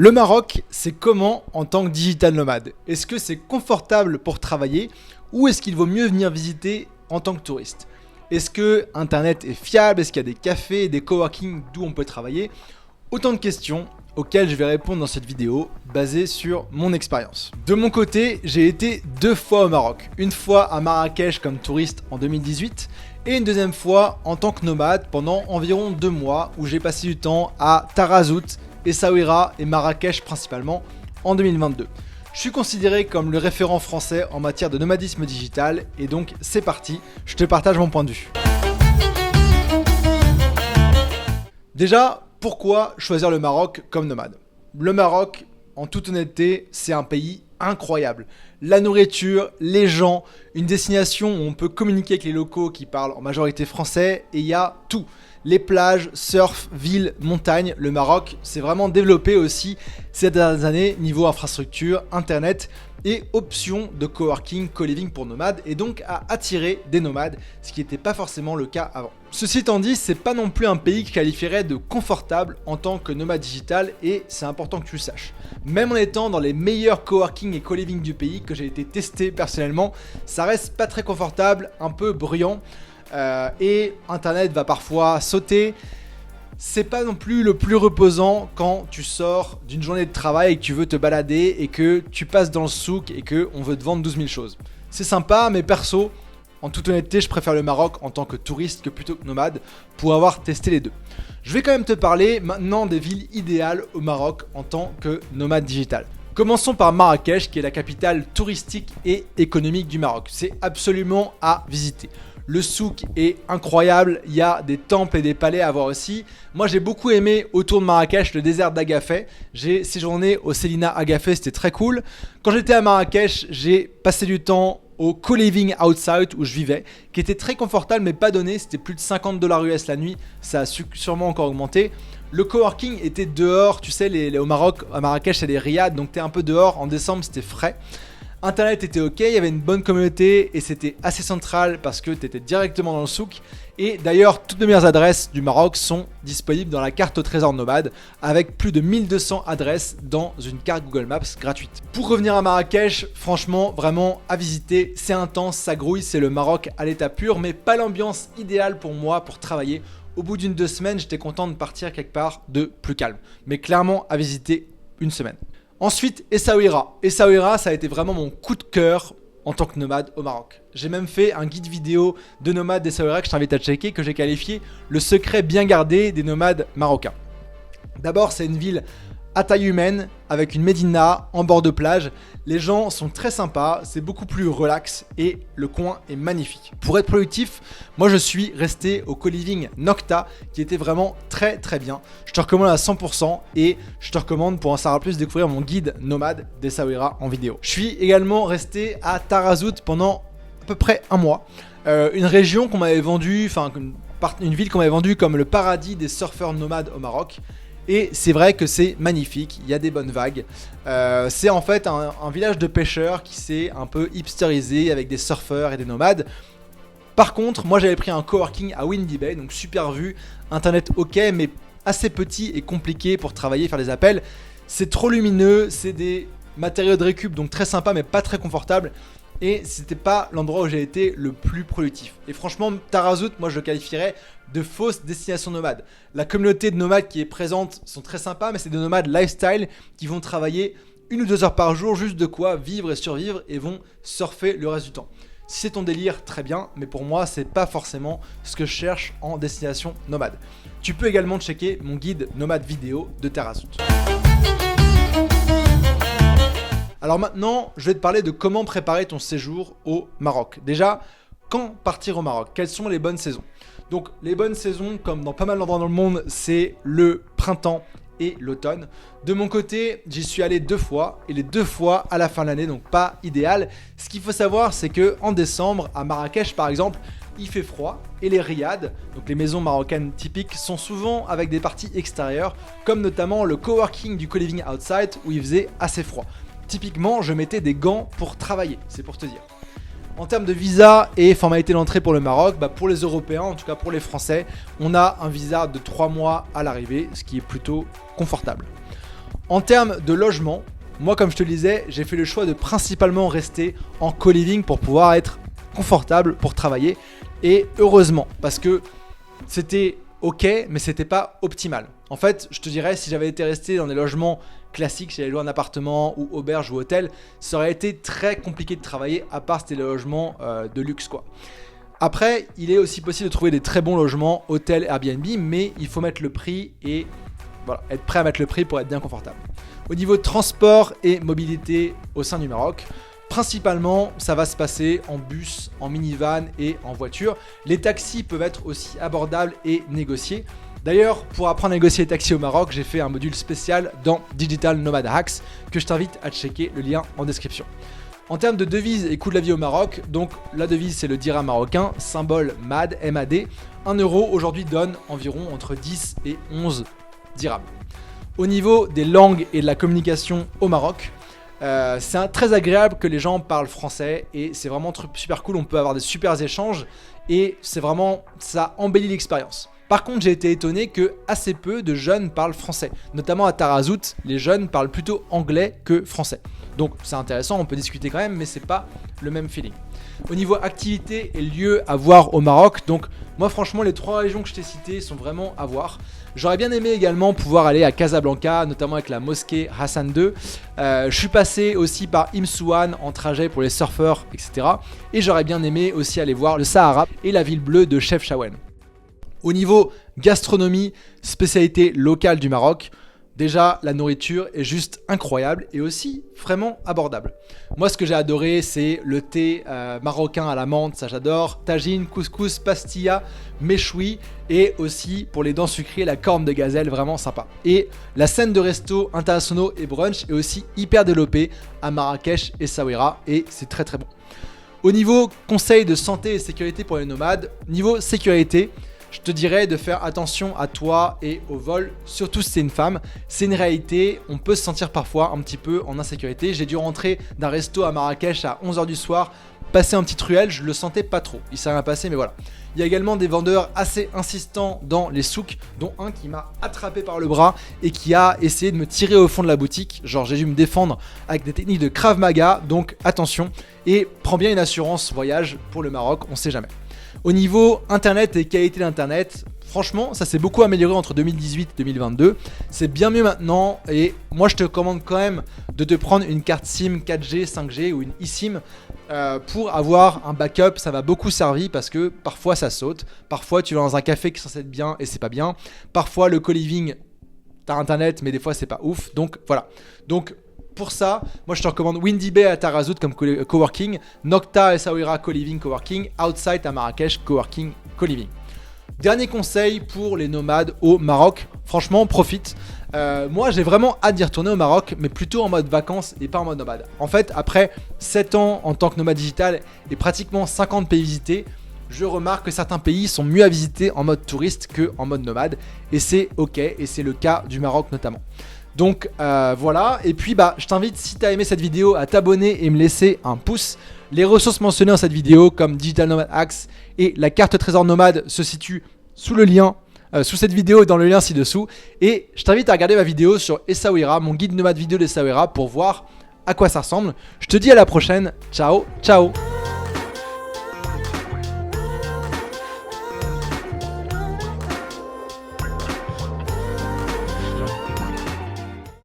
Le Maroc, c'est comment en tant que digital nomade? Est-ce que c'est confortable pour travailler ou est-ce qu'il vaut mieux venir visiter en tant que touriste? Est-ce que Internet est fiable? Est-ce qu'il y a des cafés, des coworking d'où on peut travailler? Autant de questions auxquelles je vais répondre dans cette vidéo basée sur mon expérience. De mon côté, j'ai été 2 fois au Maroc. Une fois à Marrakech comme touriste en 2018 et une deuxième fois en tant que nomade pendant environ 2 mois où j'ai passé du temps à Tarazout, Essaouira et Marrakech principalement en 2022. Je suis considéré comme le référent français en matière de nomadisme digital et donc c'est parti, je te partage mon point de vue. Déjà, pourquoi choisir le Maroc comme nomade? Le Maroc, en toute honnêteté, c'est un pays incroyable. La nourriture, les gens, une destination où on peut communiquer avec les locaux qui parlent en majorité français et il y a tout. Les plages, surf, villes, montagnes, le Maroc s'est vraiment développé aussi ces dernières années niveau infrastructure, internet et options de coworking, co-living pour nomades et donc à attirer des nomades, ce qui n'était pas forcément le cas avant. Ceci étant dit, c'est pas non plus un pays qui qualifierait de confortable en tant que nomade digital et c'est important que tu le saches. Même en étant dans les meilleurs coworking et co-living du pays que j'ai été testé personnellement, ça reste pas très confortable, un peu bruyant. Et Internet va parfois sauter. C'est pas non plus le plus reposant quand tu sors d'une journée de travail et que tu veux te balader et que tu passes dans le souk et qu'on veut te vendre 12 000 choses. C'est sympa, mais perso, en toute honnêteté, je préfère le Maroc en tant que touriste que plutôt que nomade pour avoir testé les deux. Je vais quand même te parler maintenant des villes idéales au Maroc en tant que nomade digital. Commençons par Marrakech qui est la capitale touristique et économique du Maroc. C'est absolument à visiter. Le souk est incroyable, il y a des temples et des palais à voir aussi. Moi j'ai beaucoup aimé autour de Marrakech le désert d'Agafay. J'ai séjourné au Selina Agafay, c'était très cool. Quand j'étais à Marrakech, j'ai passé du temps au co-living outside où je vivais, qui était très confortable mais pas donné, c'était plus de 50 $ US la nuit, ça a sûrement encore augmenté. Le coworking était dehors, tu sais, au Maroc, à Marrakech c'est les riads, donc t'es un peu dehors, en décembre c'était frais. Internet était ok, il y avait une bonne communauté et c'était assez central parce que tu étais directement dans le souk. Et d'ailleurs, toutes les meilleures adresses du Maroc sont disponibles dans la carte au trésor nomade avec plus de 1200 adresses dans une carte Google Maps gratuite. Pour revenir à Marrakech, franchement, vraiment à visiter, c'est intense, ça grouille, c'est le Maroc à l'état pur, mais pas l'ambiance idéale pour moi pour travailler. Au bout d'1-2 semaines, j'étais content de partir quelque part de plus calme, mais clairement à visiter une semaine. Ensuite, Essaouira. Essaouira, ça a été vraiment mon coup de cœur en tant que nomade au Maroc. J'ai même fait un guide vidéo de nomades d'Essaouira que je t'invite à checker, que j'ai qualifié le secret bien gardé des nomades marocains. D'abord, c'est une ville à taille humaine, avec une médina en bord de plage. Les gens sont très sympas, c'est beaucoup plus relax et le coin est magnifique. Pour être productif, moi je suis resté au co-living Nocta qui était vraiment très très bien. Je te recommande à 100% et je te recommande pour en savoir plus découvrir mon guide nomade d'Essaouira en vidéo. Je suis également resté à Tarazout pendant à peu près 1 mois. Une région qu'on m'avait vendue, une ville qu'on m'avait vendue comme le paradis des surfeurs nomades au Maroc. Et c'est vrai que c'est magnifique, il y a des bonnes vagues. C'est en fait un village de pêcheurs qui s'est un peu hipsterisé avec des surfeurs et des nomades. Par contre, moi j'avais pris un coworking à Windy Bay, donc super vue, internet ok, mais assez petit et compliqué pour travailler, faire des appels. C'est trop lumineux, c'est des matériaux de récup, donc très sympa mais pas très confortable. Et c'était pas l'endroit où j'ai été le plus productif. Et franchement, Tarazout, moi je le qualifierais de fausse destination nomade. La communauté de nomades qui est présente sont très sympas, mais c'est des nomades lifestyle qui vont travailler 1 ou 2 heures par jour, juste de quoi vivre et survivre et vont surfer le reste du temps. Si c'est ton délire, très bien, mais pour moi, c'est pas forcément ce que je cherche en destination nomade. Tu peux également checker mon guide nomade vidéo de Tarazout. Alors maintenant, je vais te parler de comment préparer ton séjour au Maroc. Déjà, quand partir au Maroc? Quelles sont les bonnes saisons? Donc les bonnes saisons, comme dans pas mal d'endroits dans le monde, c'est le printemps et l'automne. De mon côté, j'y suis allé 2 fois et les 2 fois à la fin de l'année, donc pas idéal. Ce qu'il faut savoir, c'est que en décembre, à Marrakech par exemple, il fait froid et les riads, donc les maisons marocaines typiques, sont souvent avec des parties extérieures, comme notamment le coworking du co-living outside où il faisait assez froid. Typiquement, je mettais des gants pour travailler, c'est pour te dire. En termes de visa et formalité d'entrée pour le Maroc, pour les Européens, en tout cas pour les Français, on a un visa de 3 mois à l'arrivée, ce qui est plutôt confortable. En termes de logement, moi comme je te le disais, j'ai fait le choix de principalement rester en co-living pour pouvoir être confortable pour travailler. Et heureusement, parce que c'était ok, mais c'était pas optimal. En fait, je te dirais, si j'avais été resté dans des logements classiques, si j'avais loué un appartement ou auberge ou hôtel, ça aurait été très compliqué de travailler, à part c'était des logements de luxe quoi. Après, il est aussi possible de trouver des très bons logements, hôtels, Airbnb, mais il faut mettre le prix et voilà, être prêt à mettre le prix pour être bien confortable. Au niveau de transport et mobilité au sein du Maroc, principalement, ça va se passer en bus, en minivan et en voiture. Les taxis peuvent être aussi abordables et négociés. D'ailleurs, pour apprendre à négocier les taxis au Maroc, j'ai fait un module spécial dans Digital Nomad Hacks que je t'invite à checker, le lien en description. En termes de devise et coût de la vie au Maroc, donc la devise c'est le dirham marocain, symbole MAD, MAD. 1 euro aujourd'hui donne environ entre 10 et 11 dirhams. Au niveau des langues et de la communication au Maroc, c'est très agréable que les gens parlent français et c'est vraiment super cool, on peut avoir des super échanges et c'est vraiment, ça embellit l'expérience. Par contre, j'ai été étonné que assez peu de jeunes parlent français. Notamment à Tarazout, les jeunes parlent plutôt anglais que français. Donc c'est intéressant, on peut discuter quand même, mais c'est pas le même feeling. Au niveau activités et lieux à voir au Maroc, donc moi franchement les 3 régions que je t'ai citées sont vraiment à voir. J'aurais bien aimé également pouvoir aller à Casablanca, notamment avec la mosquée Hassan II. Je suis passé aussi par Imsouane en trajet pour les surfeurs, etc. Et j'aurais bien aimé aussi aller voir le Sahara et la ville bleue de Chefchaouen. Au niveau gastronomie, spécialité locale du Maroc, déjà la nourriture est juste incroyable et aussi vraiment abordable. Moi ce que j'ai adoré c'est le thé marocain à la menthe, ça j'adore, tagine, couscous, pastilla, méchoui et aussi pour les dents sucrées la corne de gazelle, vraiment sympa. Et la scène de restos internationaux et brunch est aussi hyper développée à Marrakech et Essaouira et c'est très très bon. Au niveau conseil de santé et sécurité pour les nomades, niveau sécurité, je te dirais de faire attention à toi et au vol, surtout si c'est une femme. C'est une réalité, on peut se sentir parfois un petit peu en insécurité. J'ai dû rentrer d'un resto à Marrakech à 11 h du soir, passer un petit ruelle, je le sentais pas trop. Il s'est rien passé, mais voilà. Il y a également des vendeurs assez insistants dans les souks, dont un qui m'a attrapé par le bras et qui a essayé de me tirer au fond de la boutique. Genre j'ai dû me défendre avec des techniques de Krav Maga, donc attention. Et prends bien une assurance voyage pour le Maroc, on sait jamais. Au niveau internet et qualité d'internet, franchement ça s'est beaucoup amélioré entre 2018 et 2022. C'est bien mieux maintenant et moi je te recommande quand même de te prendre une carte SIM 4G, 5G ou une eSIM pour avoir un backup. Ça va beaucoup servir parce que parfois ça saute, parfois tu vas dans un café qui est censé être bien et c'est pas bien, parfois le co-living t'as internet mais des fois c'est pas ouf, donc voilà. Donc pour ça, moi je te recommande Windy Bay à Tarazout comme coworking, Nocta à Essaouira co-living coworking, Outside à Marrakech coworking co-living. Dernier conseil pour les nomades au Maroc, franchement profite. Moi j'ai vraiment hâte d'y retourner au Maroc, mais plutôt en mode vacances et pas en mode nomade. En fait, après 7 ans en tant que nomade digital et pratiquement 50 pays visités, je remarque que certains pays sont mieux à visiter en mode touriste que en mode nomade. Et c'est ok, et c'est le cas du Maroc notamment. Donc voilà, et puis je t'invite si tu as aimé cette vidéo à t'abonner et me laisser un pouce. Les ressources mentionnées dans cette vidéo comme Digital Nomad Hacks et la carte trésor nomade se situent sous le lien, sous cette vidéo et dans le lien ci-dessous. Et je t'invite à regarder ma vidéo sur Essaouira, mon guide nomade vidéo d'Essaouira pour voir à quoi ça ressemble. Je te dis à la prochaine, ciao, ciao.